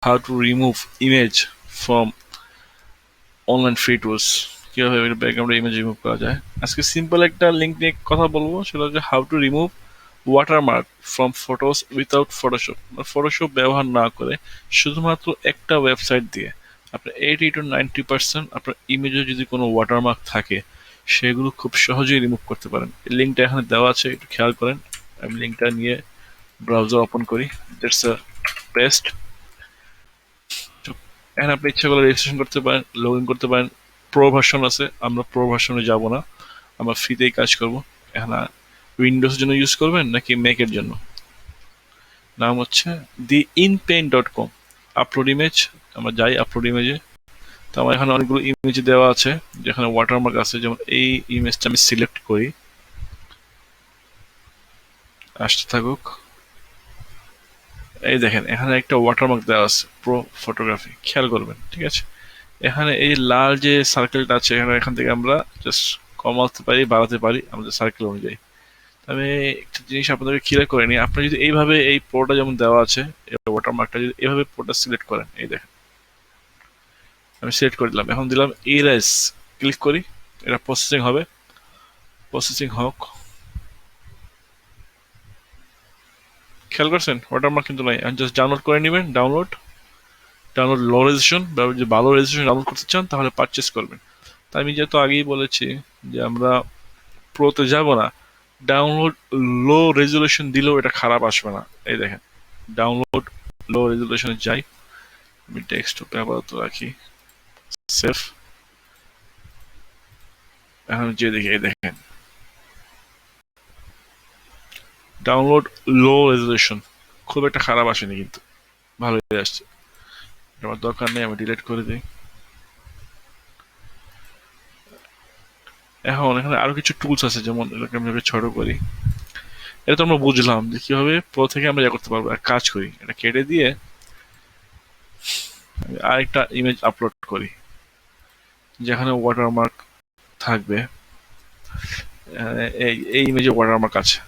how to remove image from online free tools, কীভাবে ব্যাকগ্রাউন্ডে image remove করা যায়। আজকে সিম্পল একটা লিঙ্ক নিয়ে কথা বলবো, সেটা হচ্ছে how to remove watermark from photos without Photoshop. Photoshop ব্যবহার না করে শুধুমাত্র একটা ওয়েবসাইট দিয়ে আপনার 80 to 90% আপনার ইমেজে যদি কোনো ওয়াটারমার্ক থাকে সেগুলো খুব সহজেই রিমুভ করতে পারেন। এই লিঙ্কটা এখানে দেওয়া আছে, একটু খেয়াল করেন। আমি লিঙ্কটা নিয়ে ব্রাউজার ওপেন করি। That's a best. এখানে আপনি ইচ্ছা করলে রেজিস্ট্রেশন করতে পারেন, লগ ইন করতে পারেন। প্রো ভার্সন আছে, আমরা প্রো ভার্সনে যাব না, আমরা ফ্রিতেই কাজ করব। এখানে উইন্ডোজের জন্য ইউজ করবেন নাকি ম্যাকের জন্য? নাম হচ্ছে theinpaint.com। আপলোড ইমেজ, আমরা যাই আপলোড ইমেজে। তো আমার এখানে অনেকগুলো ইমেজ দেওয়া আছে যেখানে ওয়াটারমার্ক আছে। যেমন এই ইমেজটা আমি সিলেক্ট করি, আসতে থাকুক। এই দেখেন এখানে একটা ওয়াটারমার্ক দেওয়া আছে, প্রো ফটোগ্রাফি, খেয়াল করবেন, ঠিক আছে? এখানে এই লাল যে সার্কেলটা আছে, এখান থেকে আমরা জাস্ট কমাতে পারি, বাড়াতে পারি আমাদের সার্কেল অনুযায়ী। আমি একটা জিনিস আপনাদেরকে ক্লিয়ার করে নিই। আপনি যদি এইভাবে এই প্রোটা যেমন দেওয়া আছে, ওয়াটারমার্কটা যদি এইভাবে প্রোটা সিলেক্ট করেন, এই দেখেন আমি সিলেক্ট করে দিলাম, এখন দিলাম ইরেজ, ক্লিক করি, এটা প্রসেসিং হবে, প্রসেসিং হোক। খেয়াল করছেন ওয়াটারমার্ক কিন্তু নাই। জাস্ট ডাউনলোড করে নেবেন, ডাউনলোড লো রেজুলেশন, বা যদি ভালো রেজুলেশন ডাউনলোড করতে চান তাহলে পারচেস করবেন। তা আমি যেহেতু আগেই বলেছি যে আমরা প্রোতে যাব না, ডাউনলোড লো রেজুলেশন দিলেও এটা খারাপ আসবে না। এই দেখেন ডাউনলোড লো রেজুলেশনে যাই, আমি ডেস্কটপে আপাতত রাখি, সেভ। এখন যে দেখি, এই দেখেন ডাউনলোড লো রেজুলেশন, খুব একটা খারাপ আসেনি কিন্তু ভালোই আসছে। আমার দরকার নেই, আমি ডিলিট করে দিই। এখন এখানে আরো কিছু টুলস আছে, যেমন এটাকে আমি ছোট করি। এটা তো আমরা বুঝলাম যে কিভাবে প্রো থেকে আমরা ইয়ে করতে পারবো। এক কাজ করি, এটা কেটে দিয়ে আমি আরেকটা ইমেজ আপলোড করি যেখানে ওয়াটারমার্ক থাকবে। এই ইমেজে ওয়াটারমার্ক আছে।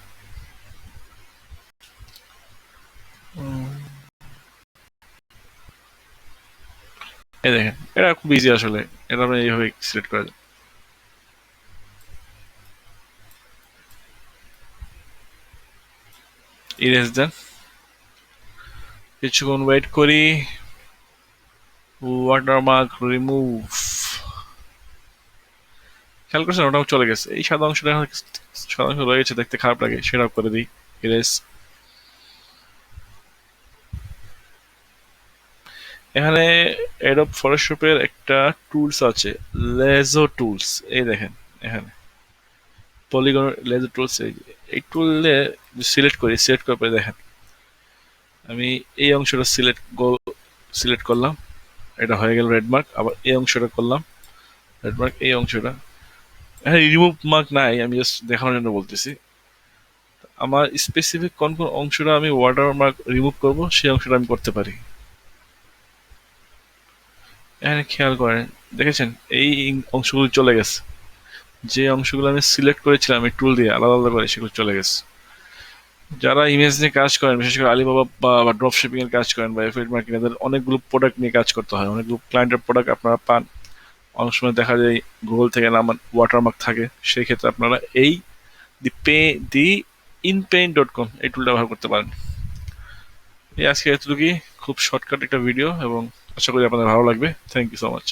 এই দেখেন এটা খুব ইজি আসলে, এটা আমরা এইভাবে সিলেক্ট করা যায়। ইরেজ দেন, কিছুক্ষণ ওয়েট করি, ওয়াটারমার্ক রিমুভ। খেয়াল করছেন ওটাও চলে গেছে। এই সাদা অংশটা সাদা অংশ রয়ে গেছে, দেখতে খারাপ লাগে, সেটাও করে দিই ইরেজ। এখানে অ্যাডোব ফটোশপের একটা টুলস আছে, লেজো টুলস। এই দেখেন এখানে পলিগন লেজো টুলস, এই টুলে সিলেক্ট করি, সিলেক্ট করার পরে দেখেন আমি এই অংশটা সিলেক্ট করলাম, এটা হয়ে গেল রেড মার্ক। আবার এই অংশটা করলাম রেড মার্ক, এই অংশটা। হ্যাঁ, রিমুভ মার্ক নাই, আমি জাস্ট দেখানোর জন্য বলতেছি। আমার স্পেসিফিক কোন কোন অংশটা আমি ওয়াটার মার্ক রিমুভ করবো সেই অংশটা আমি করতে পারি। এখানে খেয়াল করেন, দেখেছেন এই অংশগুলো চলে গেছে। যে অংশগুলো আমি সিলেক্ট করেছিলাম এই টুল দিয়ে আলাদা আলাদা করে, সেগুলো চলে গেছে। যারা ইমেজ নিয়ে কাজ করেন, বিশেষ করে আলিবাবা বা ড্রপ শিপিং এর কাজ করেন বা এফিলিয়েট মার্কেটিং, এদের অনেকগুলো প্রোডাক্ট নিয়ে কাজ করতে হয়, অনেকগুলো ক্লায়েন্টের প্রোডাক্ট আপনারা পান। অনেক সময় দেখা যায় গুগল থেকে নামান ওয়াটারমার্ক থাকে, সেই ক্ষেত্রে আপনারা এই দি ইনপেইন্ট.com এই টুলটা ব্যবহার করতে পারেন। এই আজকে এতটুকুই, খুব শর্টকাট একটা ভিডিও, এবং আশা করি আপনাদের ভালো লাগবে। Thank you so much.